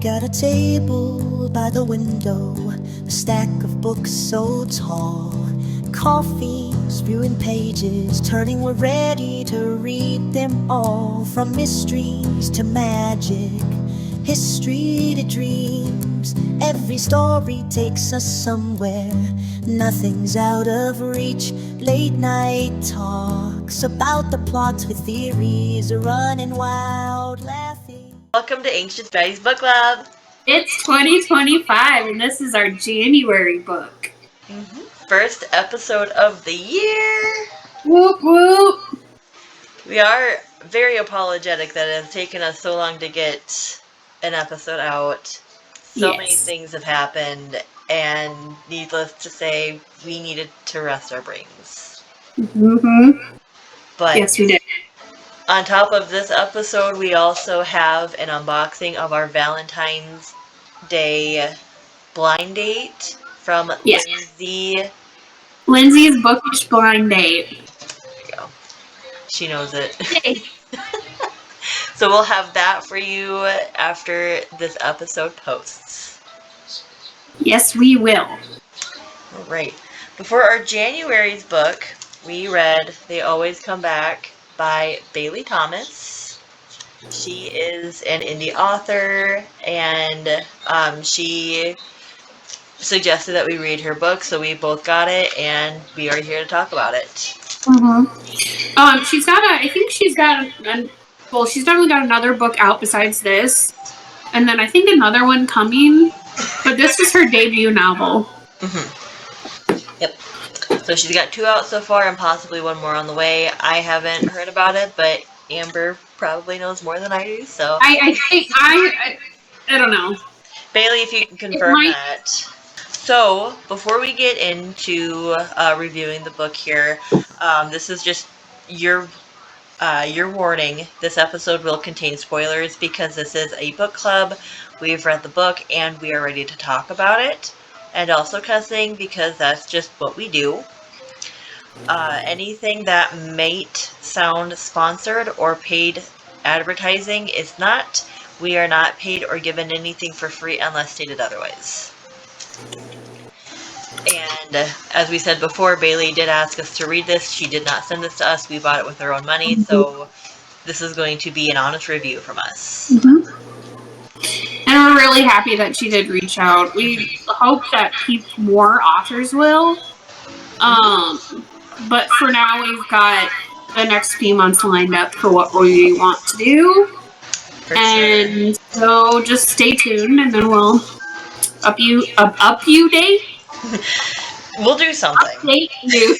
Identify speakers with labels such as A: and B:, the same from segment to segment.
A: at a table by the window, a stack of books so tall. Coffee, spewing pages, turning, we're ready to read them all. From mysteries to magic, history to dreams, every story takes us somewhere. Nothing's out of reach. Late night talks about the plots with theories, running wild, laughing.
B: Welcome to Ancient Studies Book Club.
C: It's 2025 and this is our January book.
B: First episode of the year.
C: Whoop whoop.
B: We are very apologetic that it has taken us so long to get an episode out. So
C: Yes.
B: many things have happened, and needless to say, we needed to rest our brains. But
C: Yes, we did.
B: on top of this episode, we also have an unboxing of our Valentine's Day blind date from
C: Yes.
B: Lindsay.
C: Lindsay's Bookish blind date.
B: There you go. She knows it.
C: Yay.
B: So we'll have that for you after this episode posts.
C: Yes, we will.
B: Alright. Before our January's book, we read They Always Come Back by Bailey Thomas. She is an indie author, and she suggested that we read her book, so we both got it, and we are here to talk about it.
C: She's definitely got another book out besides this, and then I think another one coming. But this is her debut novel.
B: Yep. So she's got 2 out so far, and possibly 1 more on the way. I haven't heard about it, but Amber probably knows more than I do. So
C: I don't know.
B: Bailey, if you can confirm that. So before we get into reviewing the book here, this is just your warning. This episode will contain spoilers because this is a book club. We've read the book and we are ready to talk about it. And also cussing because that's just what we do. Anything that might sound sponsored or paid advertising is not. We are not paid or given anything for free unless stated otherwise. And as we said before, Bailey did ask us to read this. She did not send this to us. We bought it with our own money, so this is going to be an honest review from us.
C: And we're really happy that she did reach out. We hope that more authors will. But for now, we've got the next few months lined up for what we want to do. And so just stay tuned, and then we'll up you date.
B: We'll do something.
C: Update you.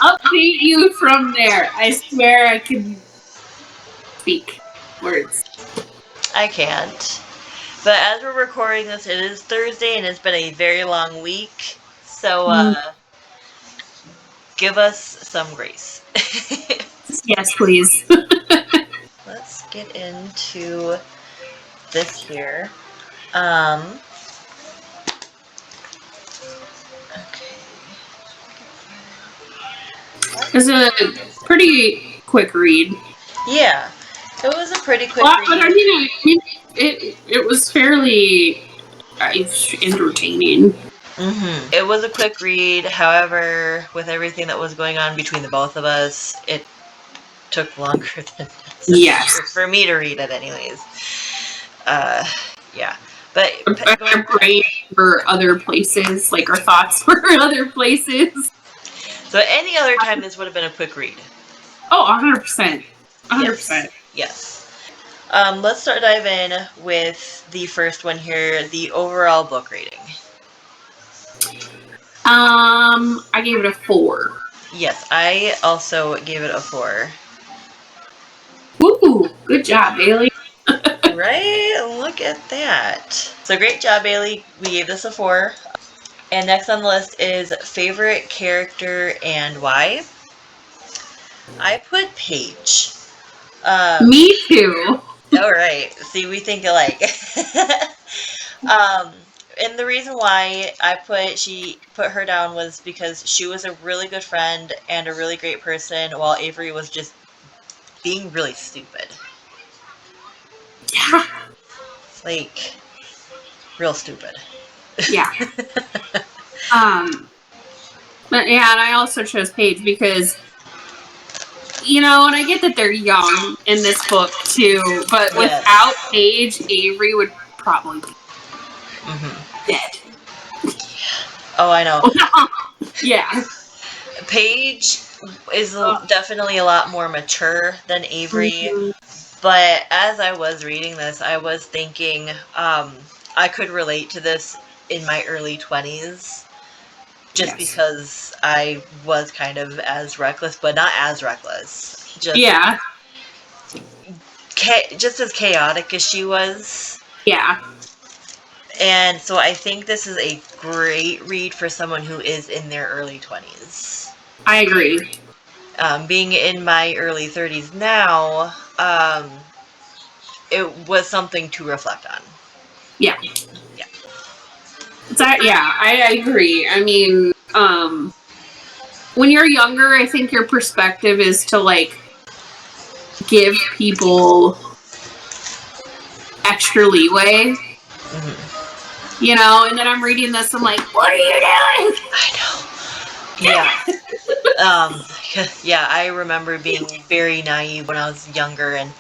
C: Update you from there. I swear I can speak words.
B: I can't. But as we're recording this, it is Thursday, and it's been a very long week. So, give us some grace.
C: Yes, please.
B: Let's get into this here. Okay.
C: It's a pretty quick read.
B: Yeah, it was a pretty quick
C: But
B: read.
C: I mean, it was fairly entertaining.
B: It was a quick read. However, with everything that was going on between the both of us, it took longer than necessary for me to read it anyways. Yeah. But
C: Our brain for other places, like our thoughts for other places.
B: So any other time, this would have been a quick read.
C: Oh, 100%. 100%.
B: Yes. Let's start dive in with the first one here, the overall book rating.
C: I gave it a 4.
B: Yes, I also gave it a 4.
C: Woo! Good job, Bailey.
B: Right? Look at that. So great job, Bailey. We gave this a 4. And next on the list is favorite character and why. I put Paige.
C: Me too.
B: All right. See, we think alike. And the reason why she put her down was because she was a really good friend and a really great person, while Avery was just being really stupid.
C: Yeah.
B: like real stupid.
C: Yeah. But yeah, and I also chose Paige because, you know, and I get that they're young in this book too, but
B: Yes.
C: without Paige, Avery would probably be dead.
B: Oh, I know.
C: Yeah.
B: Paige is definitely a lot more mature than Avery,
C: Mhm.
B: but as I was reading this, I was thinking I could relate to this in my early 20s just
C: Yes.
B: because I was kind of as reckless, but not as reckless.
C: Yeah.
B: Just as chaotic as she was.
C: Yeah.
B: And so I think this is a great read for someone who is in their early 20s.
C: I agree.
B: Being in my early 30s now, it was something to reflect on.
C: Yeah.
B: Yeah.
C: I agree. I mean, when you're younger, I think your perspective is to like give people extra leeway. You know, and then I'm reading this, I'm like, what are you doing?
B: I know. Yeah. Yeah, I remember being very naive when I was younger and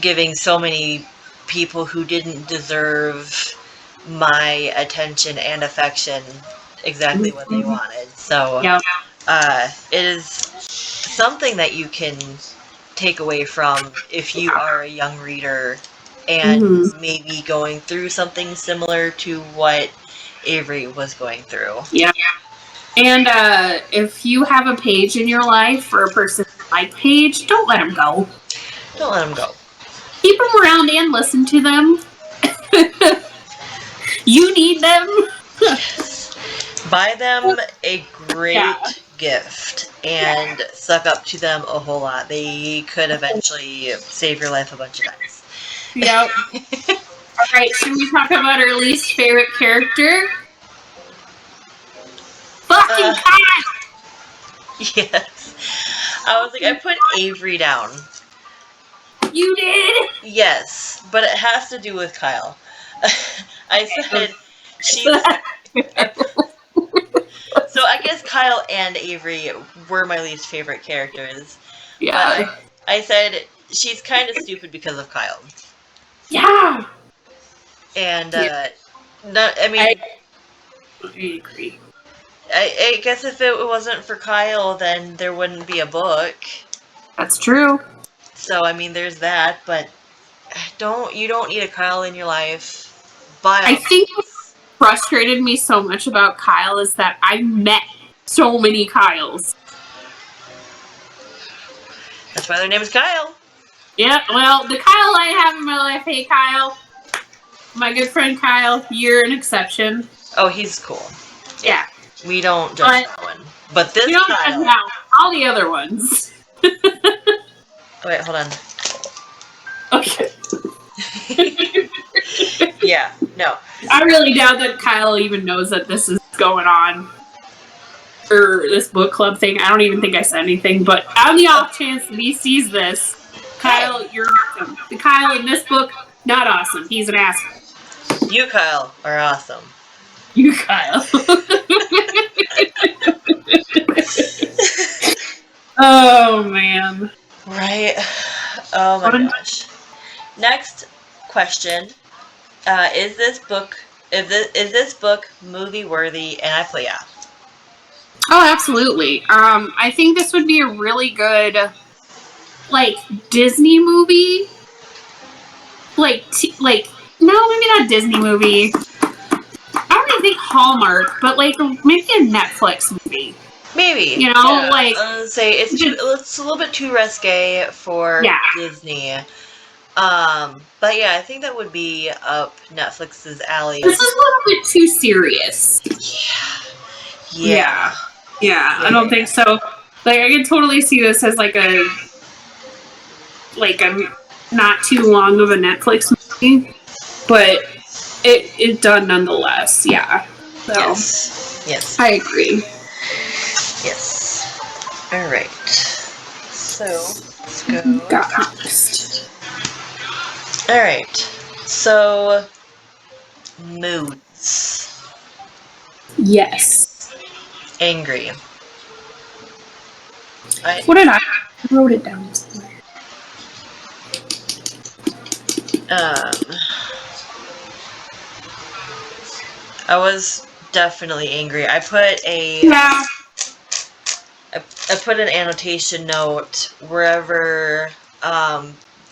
B: giving so many people who didn't deserve my attention and affection exactly what they wanted. So
C: Yeah.
B: it is something that you can take away from if you are a young reader and maybe going through something similar to what Avery was going through.
C: Yeah. And if you have a Page in your life or a person like Page, don't let them go.
B: Don't let them go.
C: Keep them around and listen to them. You need them.
B: Buy them a great gift and suck up to them a whole lot. They could eventually save your life a bunch of times.
C: Yep. All right, should we talk about our least favorite character? Fucking Kyle!
B: Yes. I was like, I put Avery down.
C: You did?
B: Yes, but it has to do with Kyle. I said she's... So I guess Kyle and Avery were my least favorite characters.
C: Yeah.
B: But I said she's kind of stupid because of Kyle.
C: Yeah.
B: And,
C: I agree.
B: I guess if it wasn't for Kyle, then there wouldn't be a book.
C: That's true.
B: So, I mean, there's that, but you don't need a Kyle in your life.
C: I think what frustrated me so much about Kyle is that I met so many Kyles.
B: That's why their name is Kyle.
C: Yeah, well, the Kyle I have in my life, hey Kyle, my good friend Kyle, you're an exception.
B: Oh, he's cool.
C: Yeah.
B: We don't judge that one. But this Kyle...
C: all the other ones.
B: Wait, hold on.
C: Okay.
B: Yeah, no.
C: I really doubt that Kyle even knows that this is going on. Or this book club thing. I don't even think I said anything, but on the off chance that he sees this, Kyle, you're awesome. The Kyle in this book, not awesome. He's an asshole.
B: You, Kyle, are awesome.
C: You, Kyle. Oh, man.
B: Right? Oh my gosh. Next question. Is this book movie worthy? And I put yeah.
C: Oh, absolutely. I think this would be a really good, like, Disney movie. No, maybe not Disney movie. I don't even think Hallmark, but like maybe a Netflix movie.
B: Maybe.
C: You know,
B: yeah.
C: like
B: say it's a little bit too risque for Disney. But yeah, I think that would be up Netflix's alley.
C: This is a little bit too serious.
B: Yeah.
C: Yeah, I don't think so. Like, I can totally see this as like a not too long of a Netflix movie, but it done nonetheless. Yeah. So,
B: Yes.
C: I agree.
B: Yes. All right. So let's go.
C: Got next.
B: All right. So, moods.
C: Yes.
B: Angry.
C: What did I wrote it down somewhere.
B: I was definitely angry. I put I put an annotation note wherever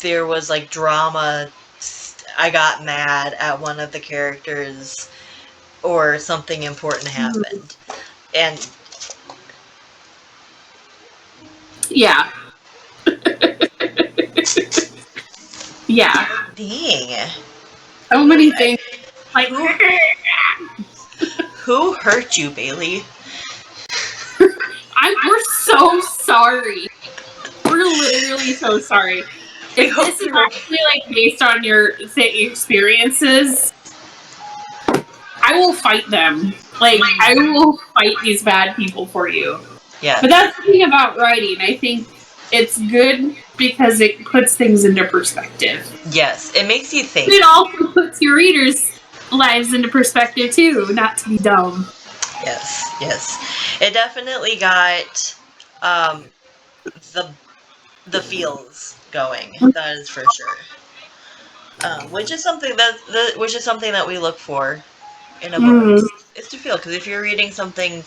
B: there was like drama. I got mad at one of the characters or something important happened. And
C: Yeah. Yeah.
B: dang.
C: So many things. Like,
B: Who hurt you, Bailey?
C: we're so sorry. We're literally so sorry. If this is actually like based on your experiences, I will fight them. Like, I will fight these bad people for you.
B: Yeah.
C: But that's the thing about writing. I think it's good because it puts things into perspective.
B: Yes, it makes you think.
C: It also puts your readers' lives into perspective too, not to be dumb.
B: Yes, yes. It definitely got the feels going. That is for sure. Which is something that we look for in a book. Is to feel, because if you're reading something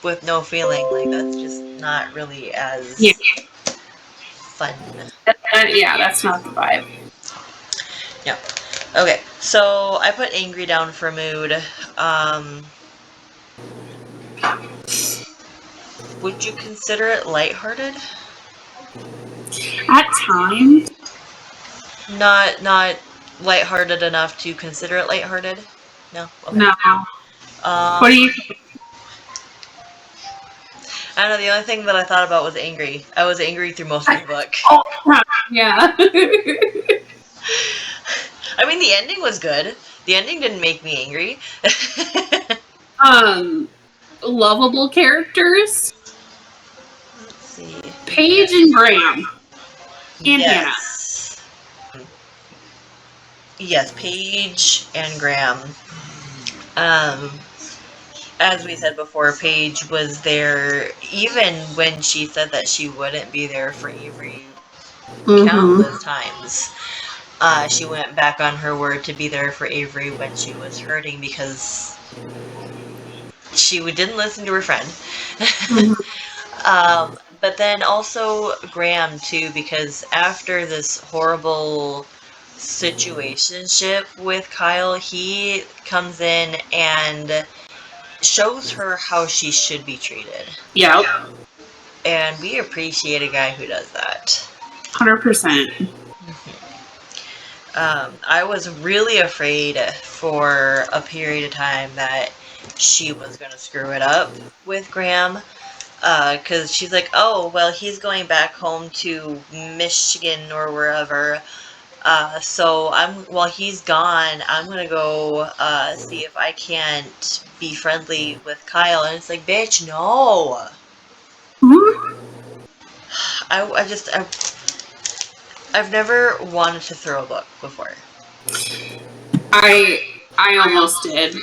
B: with no feeling, like that's just not really as fun.
C: Yeah, that's not the vibe.
B: Yeah. Okay, so I put angry down for mood. Would you consider it lighthearted?
C: At times.
B: Not lighthearted enough to consider it lighthearted? No? Okay.
C: No. What do you think?
B: I don't know, the only thing that I thought about was angry. I was angry through most of the book.
C: Oh, yeah.
B: I mean, the ending was good. The ending didn't make me angry.
C: Lovable characters.
B: Let's see.
C: Paige and Graham. And Hannah.
B: Yes, Paige and Graham. As we said before, Paige was there even when she said that she wouldn't be there for Avery countless times. She went back on her word to be there for Avery when she was hurting because she didn't listen to her friend. But then also Graham too, because after this horrible situationship with Kyle, he comes in and shows her how she should be treated.
C: Yep.
B: And we appreciate a guy who does that.
C: 100%.
B: I was really afraid for a period of time that she was going to screw it up with Graham. Because she's like, oh, well, he's going back home to Michigan or wherever. So while he's gone, I'm going to go see if I can't be friendly with Kyle. And it's like, bitch, no. I've never wanted to throw a book before.
C: I almost did.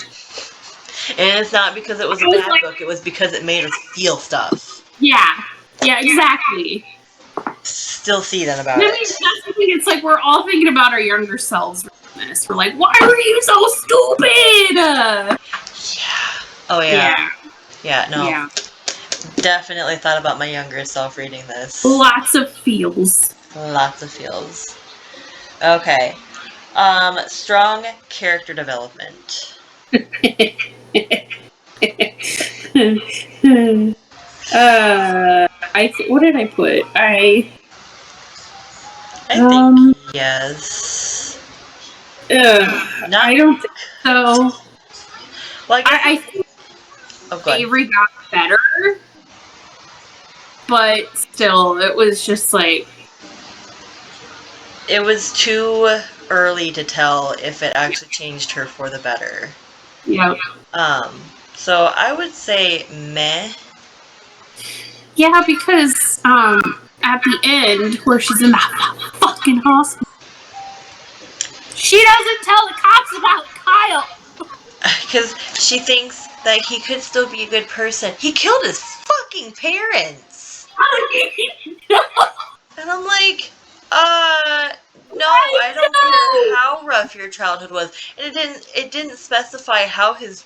B: And it's not because it was a bad book, it was because it made us feel stuff.
C: Yeah, exactly.
B: Still see that about
C: I mean,
B: it.
C: that's the thing, it's like we're all thinking about our younger selves in this. We're like, why were you so stupid?
B: Yeah. Oh, yeah. Yeah, no.
C: Yeah.
B: Definitely thought about my younger self reading this.
C: Lots of feels.
B: Lots of feels. Okay. Strong character development.
C: What did I put? I
B: think yes.
C: I don't think so.
B: Well,
C: I think Avery got better, but still, it was just like
B: it was too early to tell if it actually changed her for the better.
C: Yep.
B: So I would say meh.
C: Yeah, because at the end where she's in that fucking hospital, She doesn't tell the cops about Kyle.
B: Because she thinks that he could still be a good person. He killed his fucking parents. And I'm like, no, I don't care how rough your childhood was. And it didn't specify how his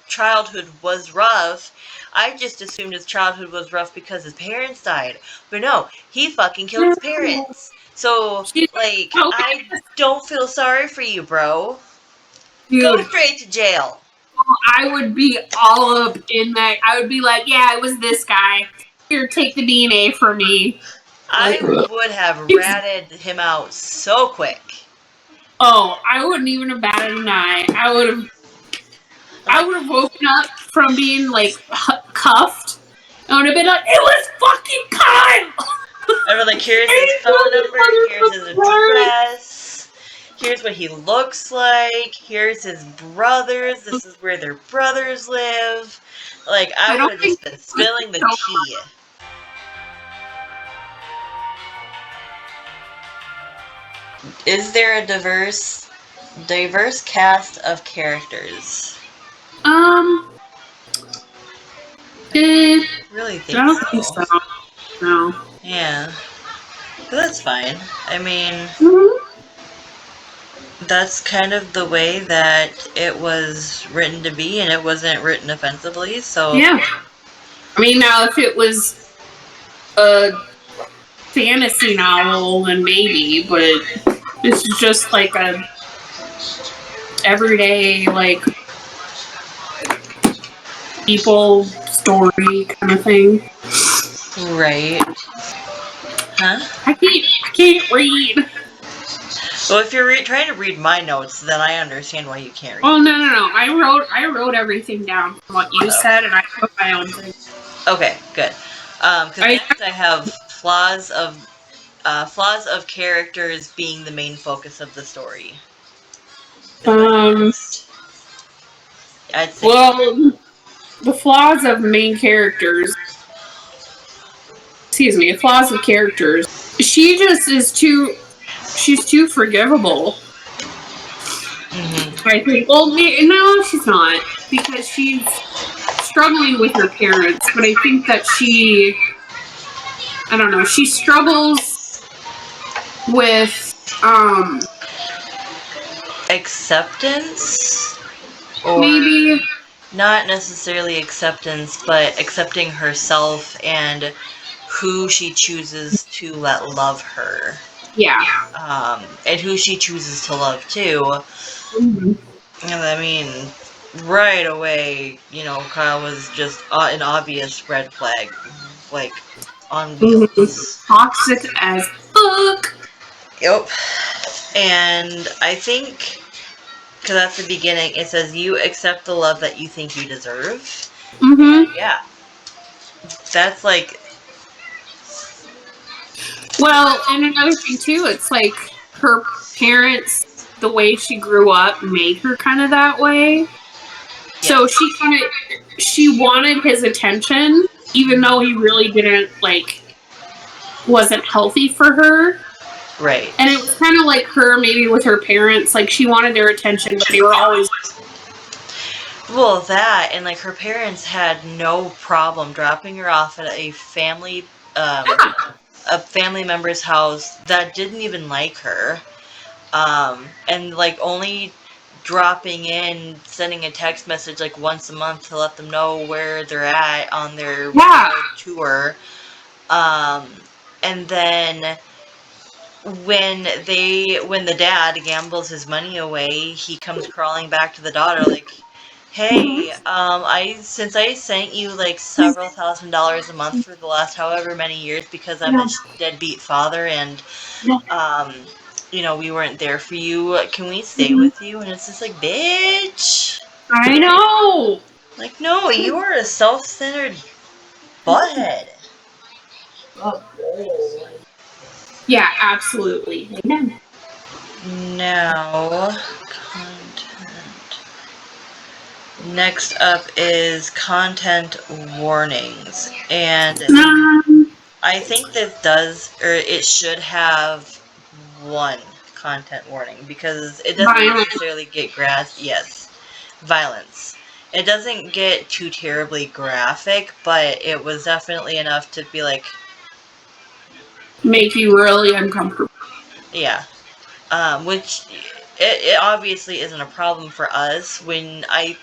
B: childhood was rough. I just assumed his childhood was rough because his parents died. But no, he fucking killed his parents. So, like, I don't feel sorry for you, bro.
C: Dude,
B: go straight to jail.
C: I would be all up in that. I would be like, yeah, it was this guy. Here, take the DNA from me.
B: I would have ratted him out so quick.
C: Oh, I wouldn't even have batted an eye. I would have woken up from being like cuffed. I would have been like, it was fucking Kyle.
B: I was like, here's his phone number, here's his address, here's what he looks like, here's his brothers, this is where their brothers live. Like, I would have just been spilling the tea. Is there a diverse cast of characters? Really think
C: I don't think so. No.
B: Yeah. But that's fine. I mean, that's kind of the way that it was written to be, and it wasn't written offensively, so...
C: Yeah. I mean, now if it was a fantasy novel, then maybe, but this is just like a everyday, like, people story kind of thing.
B: Right. Huh?
C: I can't read.
B: Well, if you're trying to read my notes, then I understand why you can't read.
C: Oh, no. I wrote everything down from what you said, and I put my own thing.
B: Okay, good. Because next I have flaws of characters being the main focus of the story. I'd say.
C: Well, the flaws of main characters. Excuse me, the flaws of characters. She just is too. She's too forgivable.
B: Mm-hmm.
C: I think. Well, no, she's not, because she's struggling with her parents. But I think that I don't know. She struggles with
B: acceptance, or
C: maybe
B: not necessarily acceptance, but accepting herself and who she chooses to let love her.
C: Yeah.
B: And who she chooses to love too.
C: Mm-hmm.
B: And I mean, right away, Kyle was just an obvious red flag, like on wheels.
C: Toxic as fuck.
B: Yep. And I think, because at the beginning it says you accept the love that you think you deserve.
C: Mm-hmm.
B: Yeah. That's like.
C: Well, and another thing too, it's like her parents, the way she grew up, made her kind of that way. Yeah. So she wanted his attention, even though he really didn't, wasn't healthy for her.
B: Right.
C: And it was kind of like her, maybe with her parents, like she wanted their attention, but they were always...
B: Well, that, and her parents had no problem dropping her off at a family member's house that didn't even like her, and only dropping in, sending a text message once a month to let them know where they're at on their tour, and then when the dad gambles his money away, he comes crawling back to the daughter hey, since I sent you several $1,000s a month for the last however many years because I'm a deadbeat father and we weren't there for you, can we stay with you? And it's just bitch.
C: I know.
B: No, you are a self-centered butthead.
C: Yeah, absolutely. Amen.
B: Now, next up is content warnings, and I think it should have one content warning because it doesn't necessarily get yes, violence. It doesn't get too terribly graphic, but it was definitely enough to be like,
C: make you really uncomfortable.
B: yeah. Which it obviously isn't a problem for us. When I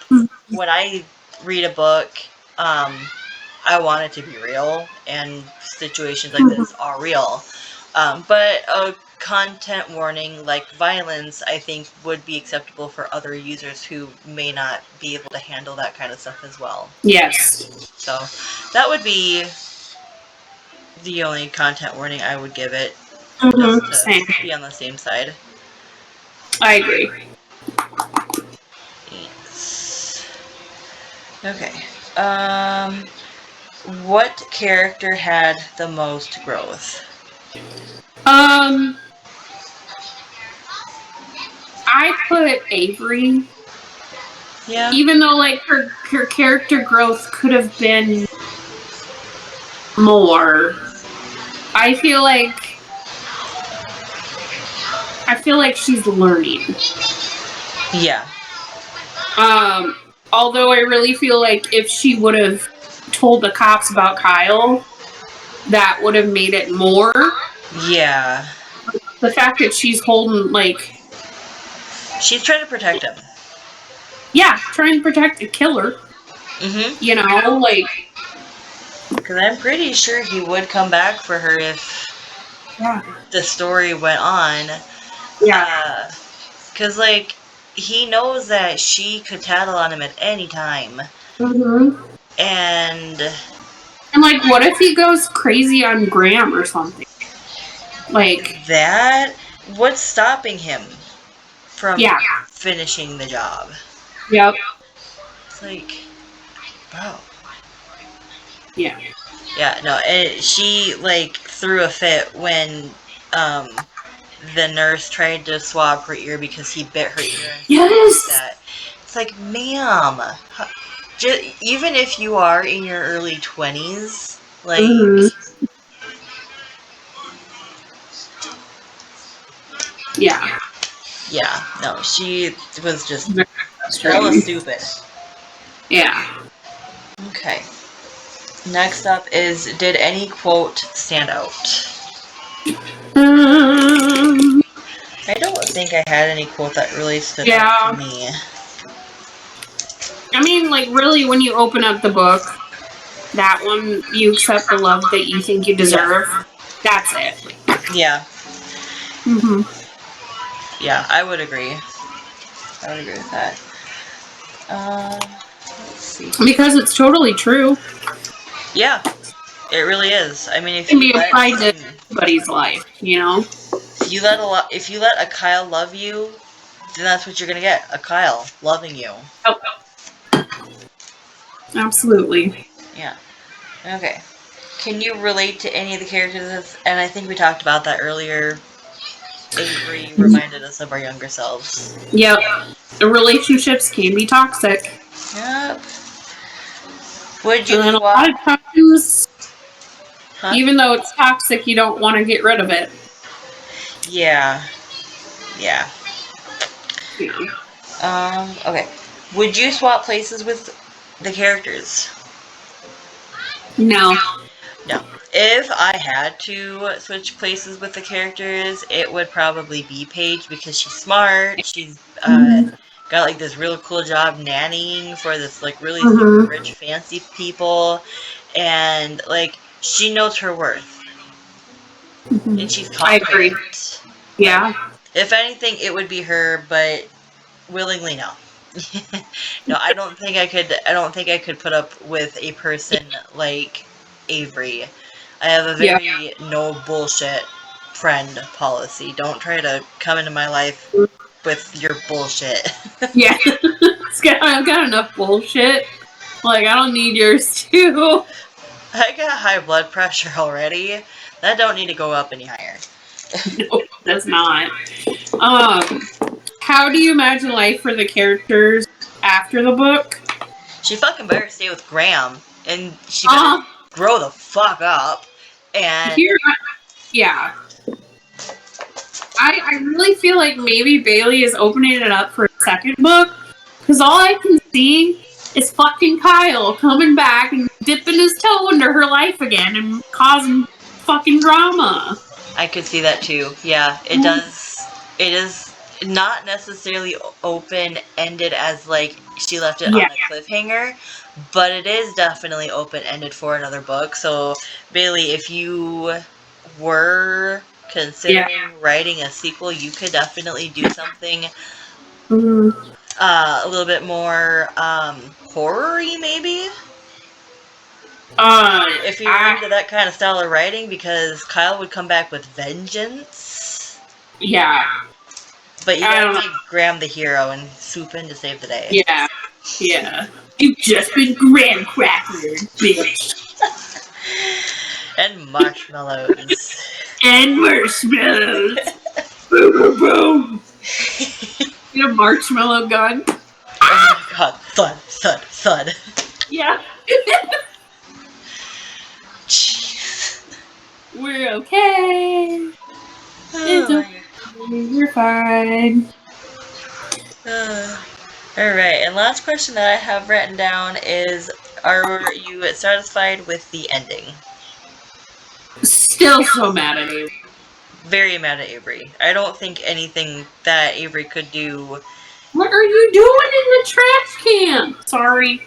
B: read a book, I want it to be real, and situations like this are real. But a content warning like violence, I think, would be acceptable for other users who may not be able to handle that kind of stuff as well.
C: Yes.
B: So that would be the only content warning I would give it, just to
C: Same.
B: be on the same side.
C: I agree.
B: Yes. Okay. What character had the most growth?
C: I put Avery.
B: Yeah.
C: Even though like her character growth could have been more. I feel like she's learning.
B: Yeah.
C: Although I really feel like if she would have told the cops about Kyle, that would have made it more.
B: Yeah.
C: The fact that she's holding, like...
B: She's trying to protect him.
C: Yeah, trying to protect a killer.
B: Mm-hmm.
C: You know, like...
B: Because I'm pretty sure he would come back for her if the story went on.
C: Yeah.
B: Because, like, he knows that she could tattle on him at any time.
C: Mm-hmm.
B: And,
C: like, what if he goes crazy on Graham or something? Like...
B: that? What's stopping him from finishing the job?
C: Yep.
B: It's like, bro.
C: Yeah.
B: Yeah, no, she, like, threw a fit when, the nurse tried to swab her ear because he bit her ear.
C: Yes!
B: Like that. It's like, ma'am, even if you are in your early 20s, like...
C: Yeah.
B: Yeah, no, she was just hella stupid.
C: Yeah.
B: Okay. Next up is, did any quote stand out? I don't think I had any quote that really stood out for me.
C: I mean, like, really, when you open up the book, that one, you accept the love that you think you deserve. Yeah. That's it.
B: Yeah.
C: Mm-hmm.
B: Yeah, I would agree. I would agree with that. Let's see.
C: Because it's totally true.
B: Yeah, it really is. I mean, if
C: it can
B: you
C: be applied to everybody's life, you know?
B: If you let a Kyle love you, then that's what you're gonna get. A Kyle loving you.
C: Oh. Absolutely.
B: Yeah. Okay. Can you relate to any of the characters? And I think we talked about that earlier. Avery reminded us of our younger selves.
C: Yep. The relationships can be toxic.
B: Yep. Would you
C: and
B: swap?
C: A lot of times, even though it's toxic, you don't want to get rid of it.
B: Yeah. Yeah. Okay. Would you swap places with the characters?
C: No.
B: No. If I had to switch places with the characters, it would probably be Paige because she's smart. She's got like this real cool job nannying for this like really super rich fancy people, and like she knows her worth. And she's confident.
C: I agree. Yeah.
B: Like, if anything, it would be her, but willingly no. No, I don't think I could put up with a person like Avery. I have a very no bullshit friend policy. Don't try to come into my life with your bullshit.
C: Yeah. I've got enough bullshit. Like, I don't need yours too.
B: I got high blood pressure already. That don't need to go up any higher.
C: No, it does not. How do you imagine life for the characters after the book?
B: She fucking better stay with Graham, and she better grow the fuck up. And
C: yeah, I really feel like maybe Bailey is opening it up for a second book, because all I can see is fucking Kyle coming back and dipping his toe into her life again and causing fucking drama.
B: I could see that too. Yeah, it does. It is not necessarily open-ended as like she left it on
C: Yeah.
B: a cliffhanger, but it is definitely open-ended for another book. So, Bailey, if you were considering writing a sequel, you could definitely do something a little bit more horror-y, maybe. If you're into that kind of style of writing, because Kyle would come back with vengeance.
C: Yeah.
B: But you gotta make Graham the hero and swoop in to save the day.
C: Yeah. Yeah. You've just been graham crackered, bitch.
B: And marshmallows.
C: And marshmallows. Boom, boom, boom. You know, marshmallow gun.
B: Oh my god, thud, thud, thud.
C: Yeah.
B: Jeez.
C: We're okay. It's okay. We're fine.
B: Alright, and last question that I have written down is, are you satisfied with the ending?
C: Still so mad at Avery.
B: Very mad at Avery. I don't think anything that Avery could do.
C: What are you doing in the trash can? Sorry.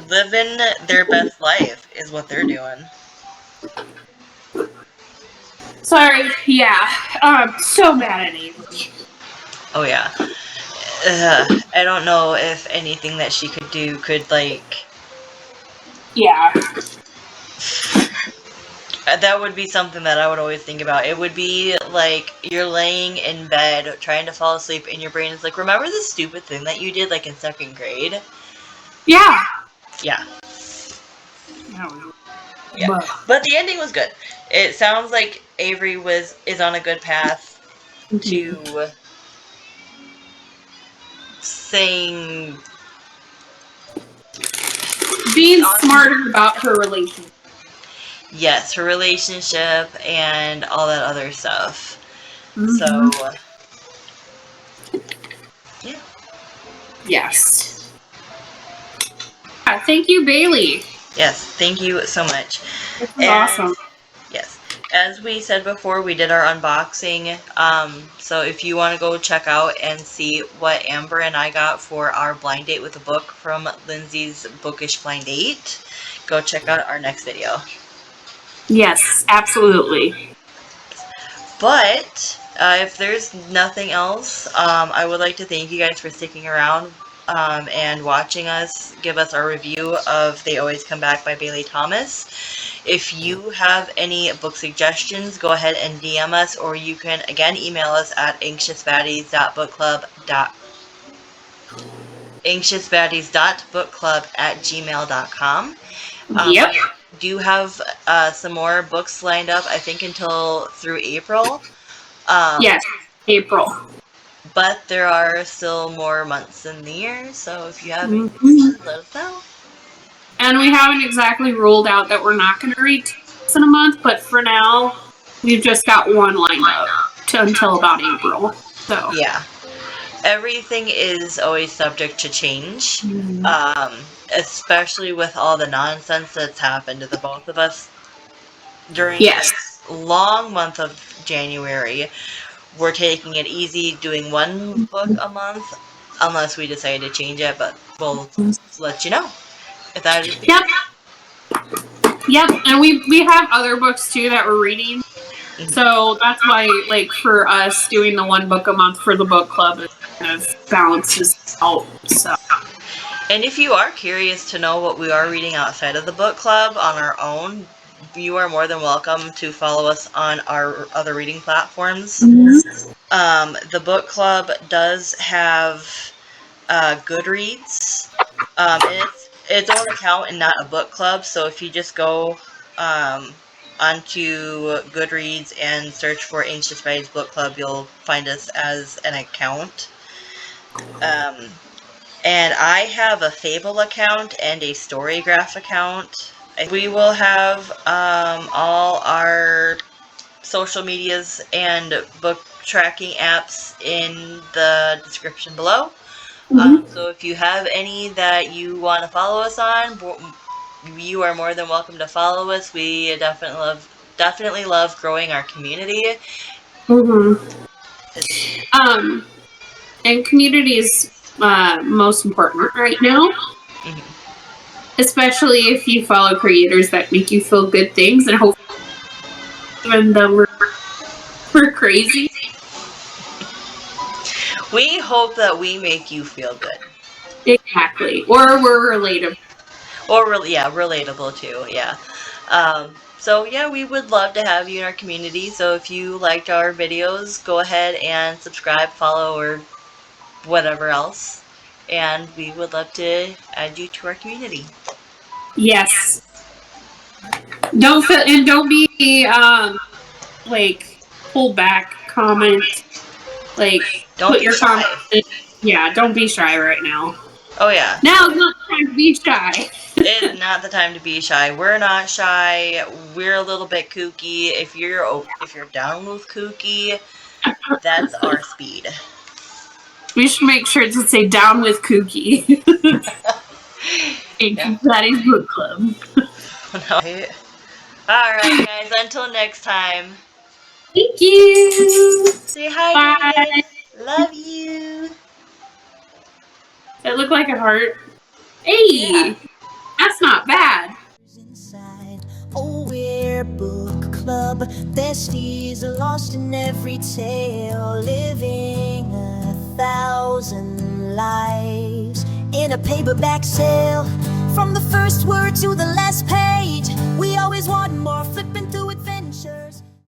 B: Living their best life is what they're doing.
C: Sorry. Yeah. So mad at Avery.
B: Oh yeah. I don't know if anything that she could do could, like...
C: Yeah.
B: That would be something that I would always think about. It would be like you're laying in bed trying to fall asleep and your brain is like, remember the stupid thing that you did like in 2nd grade?
C: Yeah.
B: Yeah.
C: No.
B: Yeah. But the ending was good. It sounds like Avery is on a good path to saying...
C: Being smarter about her relationship.
B: Yes, her relationship and all that other stuff. So, yeah.
C: Yes. Thank you, Bailey.
B: Yes, thank you so much.
C: This was awesome.
B: Yes. As we said before, we did our unboxing. So if you want to go check out and see what Amber and I got for our blind date with a book from Lindsay's Bookish blind date, go check out our next video.
C: Yes, absolutely.
B: But if there's nothing else, I would like to thank you guys for sticking around and watching us give us our review of They Always Come Back by Bailey Thomas. If you have any book suggestions, go ahead and DM us, or you can again email us at anxiousbaddies.bookclub@gmail.com.
C: Yep.
B: We do have some more books lined up, I think until through April.
C: Yes, April.
B: But there are still more months in the year, so if you have any suggestions, let us know.
C: And we haven't exactly ruled out that we're not going to read 2 books in a month, but for now, we've just got one lined up until about April. So
B: yeah, everything is always subject to change, especially with all the nonsense that's happened to the both of us during this long month of January. We're taking it easy, doing one book a month, unless we decide to change it, but we'll let you know if that is the case.
C: Yep, and we have other books too that we're reading. So that's why, like, for us, doing the one book a month for the book club is kind of balances out. So.
B: And if you are curious to know what we are reading outside of the book club on our own, you are more than welcome to follow us on our other reading platforms. The book club does have Goodreads. It's its own account and not a book club, so if you just go onto Goodreads and search for Anxious Baddies Book Club, you'll find us as an account. And I have a Fable account and a StoryGraph account. We will have all our social medias and book tracking apps in the description below. So if you have any that you want to follow us on, you are more than welcome to follow us. We definitely love growing our community.
C: And community is most important right now. Especially if you follow creators that make you feel good things, and hopefully even though we're crazy.
B: We hope that we make you feel good.
C: Exactly. Or we're relatable.
B: Or relatable too, yeah. So yeah, we would love to have you in our community. So if you liked our videos, go ahead and subscribe, follow, or whatever else. And we would love to add you to our community.
C: Yes. Don't be like pull back, comment, like
B: Don't
C: put
B: be
C: your
B: shy.
C: comments. Yeah, don't be shy right now.
B: Oh yeah.
C: Now's not the time to be shy.
B: It is not the time to be shy. We're not shy. We're a little bit kooky. If you're down with kooky, that's our speed.
C: We should make sure to say down with kooky.
B: Yeah.
C: Daddy's book club.
B: Alright guys, until next time.
C: Thank you.
B: Say hi,
C: Bye.
B: David. Love you.
C: That look like a heart. Hey,
B: Yeah.
C: that's not bad.
A: Inside, oh, we're book club. Besties are lost in every tale, living 1,000 lives in a paperback sale. From the first word to the last page, we always want more, flipping through